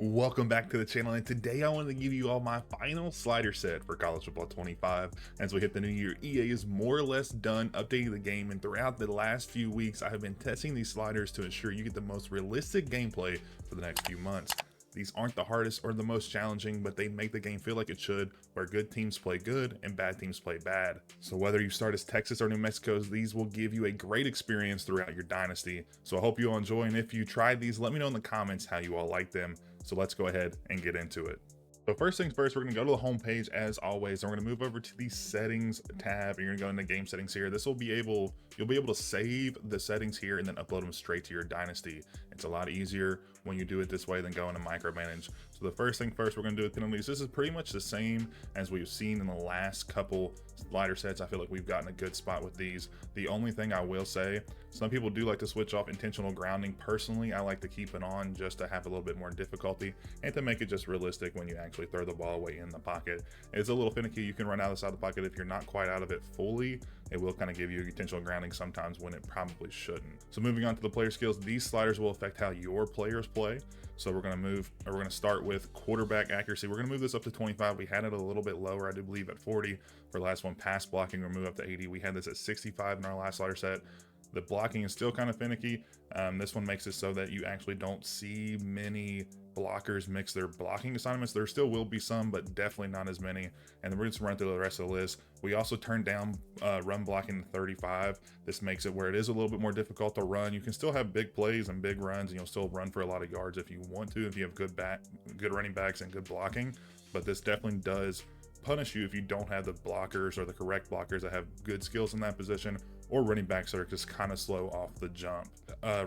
Welcome back to the channel, and today I wanted to give you all my final slider set for College Football 25. As we hit the new year, EA is more or less done updating the game, and throughout the last few weeks I have been testing these sliders to ensure you get the most realistic gameplay for the next few months. These aren't the hardest or the most challenging, but they make the game feel like it should, where good teams play good and bad teams play bad. So whether you start as Texas or New Mexico, these will give you a great experience throughout your dynasty. So I hope you all enjoy, and if you tried these, let me know in the comments how you all like them. So let's go ahead and get into it. So first things first, we're going to go to the home page as always, and we're going to move over to the settings tab, and you're going to go into game settings here. You'll be able to save the settings here and then upload them straight to your dynasty. It's a lot easier when you do it this way than going to micromanage. So the first thing first, we're going to do with penalties. This is pretty much the same as we've seen in the last couple slider sets. I feel like we've gotten a good spot with these. The only thing I will say, some people do like to switch off intentional grounding. Personally, I like to keep it on just to have a little bit more difficulty and to make it just realistic when you actually throw the ball away in the pocket. It's a little finicky. You can run out of the side of the pocket if you're not quite out of it fully. It will kind of give you intentional grounding sometimes when it probably shouldn't. So moving on to the player skills, these sliders will affect how your players play. So we're going to start with quarterback accuracy. We're going to move this up to 25. We had it a little bit lower, I do believe, at 40 for the last one. Pass blocking, we'll move up to 80. We had this at 65 in our last slider set. The blocking is still kind of finicky. This one makes it so that you actually don't see many blockers mix their blocking assignments. There still will be some, but definitely not as many. And then we're just run through the rest of the list. We also turned down run blocking to 35. This makes it where it is a little bit more difficult to run. You can still have big plays and big runs, and you'll still run for a lot of yards if you want to, if you have good running backs and good blocking. But this definitely does punish you if you don't have the blockers or the correct blockers that have good skills in that position, or running backs that are just kind of slow off the jump.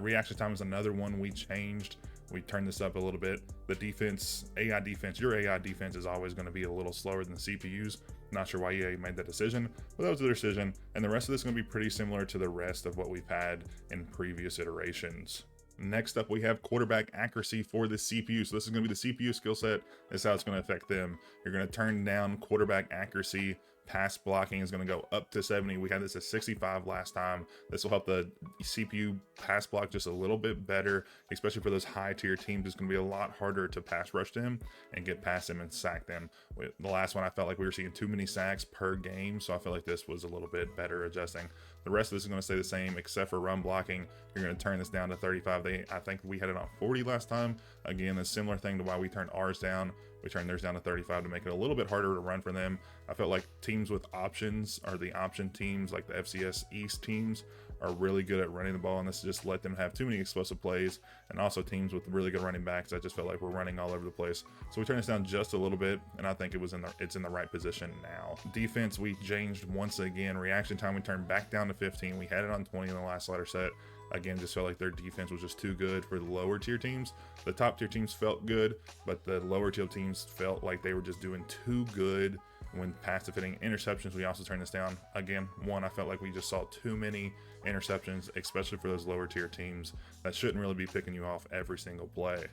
Reaction time is another one we changed. We turned this up a little bit. The defense, your AI defense is always going to be a little slower than the CPUs. Not sure why EA made that decision, but that was their decision. And the rest of this is going to be pretty similar to the rest of what we've had in previous iterations. Next up, we have quarterback accuracy for the CPU. So this is going to be the CPU skill set. This is how it's going to affect them. You're going to turn down quarterback accuracy. Pass blocking is going to go up to 70. We had this at 65 last time. This will help the CPU pass block just a little bit better, especially for those high tier teams. It's going to be a lot harder to pass rush them and get past them and sack them. The last one, I felt like we were seeing too many sacks per game, so I feel like this was a little bit better adjusting. The rest of this is going to stay the same except for run blocking. You're going to turn this down to 35. I think we had it on 40 last time. Again, a similar thing to why we turned ours down. We turned theirs down to 35 to make it a little bit harder to run for them. I felt like teams with options, or the option teams like the FCS East teams, are really good at running the ball, and this just let them have too many explosive plays. And also teams with really good running backs, I just felt like we're running all over the place. So we turned this down just a little bit, and I think it's in the right position now. Defense, we changed once again. Reaction time, we turned back down to 15. We had it on 20 in the last slider set. Again, just felt like their defense was just too good for the lower tier teams. The top tier teams felt good, but the lower tier teams felt like they were just doing too good when pass defending. Interceptions, we also turned this down. Again, I felt like we just saw too many interceptions, especially for those lower tier teams that shouldn't really be picking you off every single play.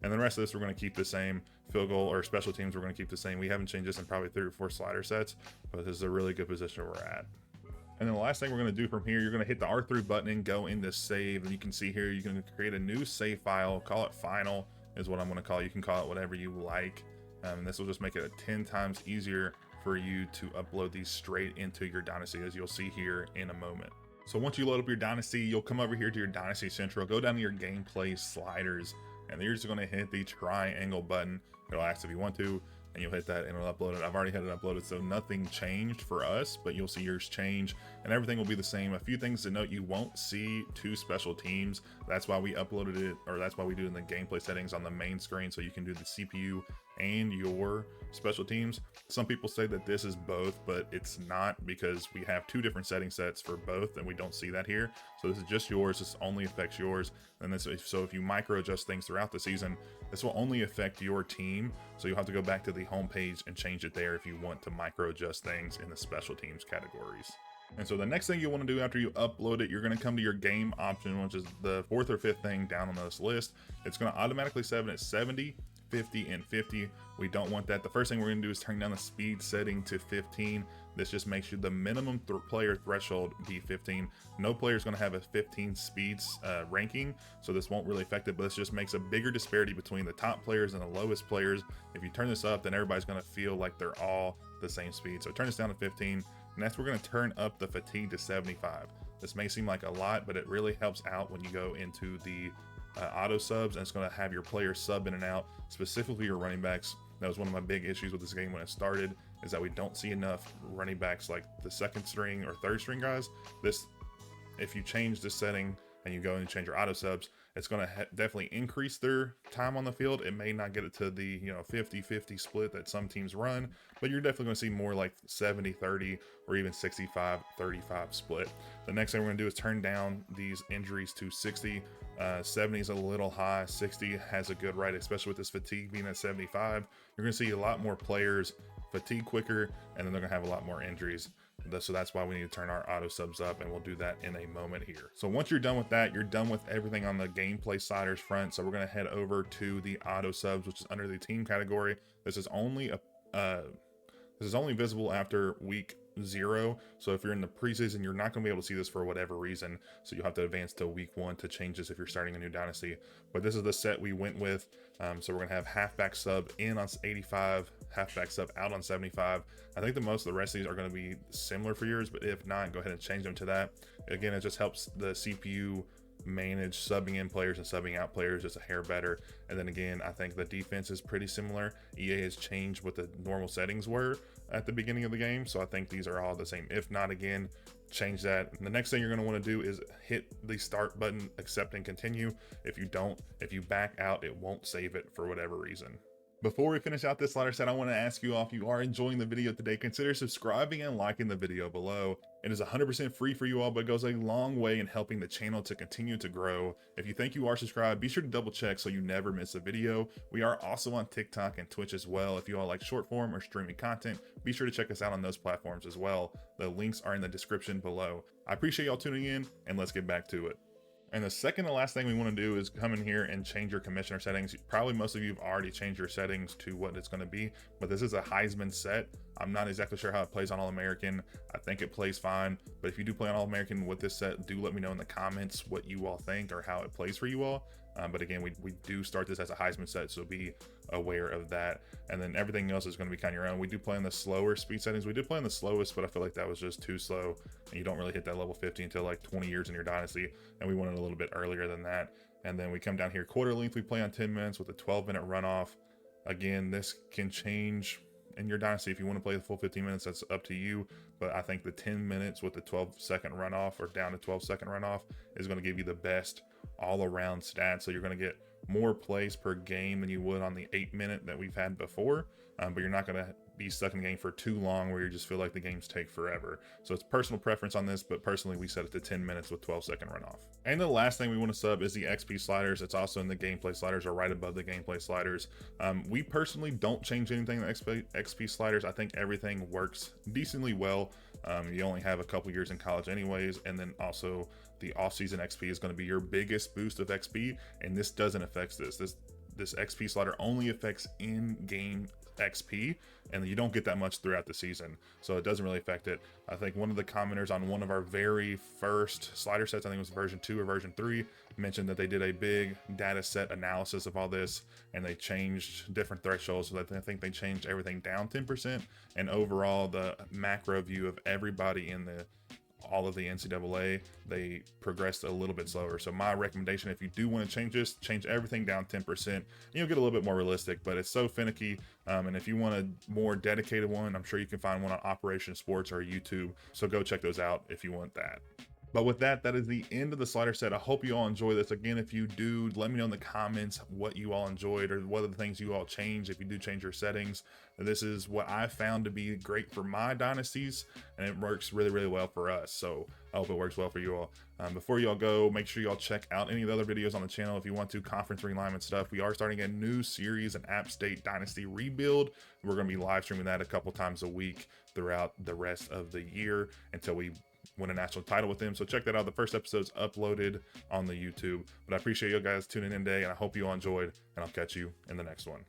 And the rest of this, we're going to keep the same. Field goal or special teams, we're going to keep the same. We haven't changed this in probably 3 or 4 slider sets, but this is a really good position we're at. And then the last thing we're going to do from here, you're going to hit the R3 button and go into save. And you can see here, you can create a new save file, call it final is what I'm going to call it. You can call it whatever you like. And this will just make it 10 times easier for you to upload these straight into your Dynasty, as you'll see here in a moment. So once you load up your Dynasty, you'll come over here to your Dynasty Central, go down to your gameplay sliders, and then you're just going to hit the triangle button. It'll ask if you want to, and you'll hit that and it'll upload it. I've already had it uploaded, so nothing changed for us, but you'll see yours change and everything will be the same. A few things to note: you won't see 2 special teams. That's why we uploaded it, or that's why we do it in the gameplay settings on the main screen, so you can do the CPU and your special teams. Some people say that this is both, but it's not, because we have 2 different setting sets for both and we don't see that here. So this is just yours. This only affects yours. And so if you micro adjust things throughout the season, this will only affect your team. So you'll have to go back to the home page and change it there if you want to micro adjust things in the special teams categories. And so the next thing you want to do after you upload it, you're going to come to your game option, which is the 4th or 5th thing down on this list. It's going to automatically save it at 70, 50 and 50. We don't want that. The first thing we're gonna do is turn down the speed setting to 15. This just makes sure the minimum player threshold be 15. No player is gonna have a 15 speeds ranking, so this won't really affect it, but this just makes a bigger disparity between the top players and the lowest players. If you turn this up, then everybody's gonna feel like they're all the same speed. So turn this down to 15. Next, we're gonna turn up the fatigue to 75. This may seem like a lot, but it really helps out when you go into the auto subs, and it's going to have your players sub in and out, specifically your running backs. That was one of my big issues with this game when it started, is that we don't see enough running backs like the second string or third string guys. If you change this setting and you go and change your auto subs, it's going to definitely increase their time on the field. It may not get it to the 50-50 split that some teams run, but you're definitely going to see more like 70-30 or even 65-35 split. The next thing we're going to do is turn down these injuries to 60. 70 is a little high. 60 has a good rate, especially with this fatigue being at 75. You're going to see a lot more players fatigue quicker, and then they're going to have a lot more injuries. So that's why we need to turn our auto subs up, and we'll do that in a moment here. So once you're done with that, you're done with everything on the gameplay sliders front. So we're going to head over to the auto subs, which is under the team category. This is only visible after week 0. So if you're in the preseason, you're not going to be able to see this for whatever reason. So you'll have to advance to week 1 to change this if you're starting a new dynasty. But this is the set we went with. So we're going to have halfback sub in on 85, halfback sub out on 75. I think most of the rest of these are going to be similar for yours, but if not, go ahead and change them to that. Again, it just helps the CPU manage subbing in players and subbing out players just a hair better. And then again, I think the defense is pretty similar. EA has changed what the normal settings were at the beginning of the game, so I think these are all the same. If not, again, change that. And the next thing you're going to want to do is hit the start button, accept and continue. If you back out, it won't save it for whatever reason. Before we finish out this slider set, I want to ask you all, if you are enjoying the video today, consider subscribing and liking the video below. It is 100% free for you all, but it goes a long way in helping the channel to continue to grow. If you think you are subscribed, be sure to double check so you never miss a video. We are also on TikTok and Twitch as well. If you all like short form or streaming content, be sure to check us out on those platforms as well. The links are in the description below. I appreciate y'all tuning in, and let's get back to it. And the second to last thing we want to do is come in here and change your commissioner settings. Probably most of you have already changed your settings to what it's going to be, but this is a Heisman set. I'm not exactly sure how it plays on All-American. I think it plays fine, but if you do play on All-American with this set, do let me know in the comments what you all think or how it plays for you all. But again, we do start this as a Heisman set, so be aware of that. And then everything else is going to be kind of your own. We do play on the slower speed settings. We did play on the slowest, but I feel like that was just too slow, and you don't really hit that level 50 until like 20 years in your dynasty, and we wanted a little bit earlier than that. And then we come down here, quarter length, we play on 10 minutes with a 12-minute runoff. Again, this can change in your dynasty. If you want to play the full 15 minutes, that's up to you, but I think the 10 minutes with the 12-second runoff, or down to 12-second runoff, is going to give you the best all-around stats. So you're going to get more plays per game than you would on the 8-minute that we've had before, but you're not going to be stuck in the game for too long where you just feel like the games take forever. So it's personal preference on this, but personally we set it to 10 minutes with 12-second runoff. And the last thing we want to sub is the XP sliders. It's also in the gameplay sliders, or right above the gameplay sliders. We personally don't change anything in the XP sliders. I think everything works decently well. You only have a couple years in college anyways, and then also the off-season XP is going to be your biggest boost of XP, and this doesn't affect this. This XP slider only affects in-game XP, and you don't get that much throughout the season, so it doesn't really affect it. I think one of the commenters on one of our very first slider sets, I think it was version 2 or version 3, mentioned that they did a big data set analysis of all this, and they changed different thresholds. So I think they changed everything down 10%, and overall the macro view of everybody in all of the NCAA, they progressed a little bit slower. So my recommendation, if you do want to change this, change everything down 10%. You'll get a little bit more realistic, but it's so finicky. And if you want a more dedicated one, I'm sure you can find one on Operation Sports or YouTube. So go check those out if you want that. But with that, that is the end of the slider set. I hope you all enjoy this. Again, if you do, let me know in the comments what you all enjoyed, or what are the things you all change if you do change your settings. This is what I found to be great for my dynasties, and it works really, really well for us. So I hope it works well for you all. Before you all go, make sure you all check out any of the other videos on the channel if you want to, conference realignment stuff. We are starting a new series, an App State Dynasty Rebuild. We're going to be live streaming that a couple times a week throughout the rest of the year until we win a national title with them. So check that out. The first episode's uploaded on the YouTube. But I appreciate you guys tuning in today, and I hope you all enjoyed, and I'll catch you in the next one.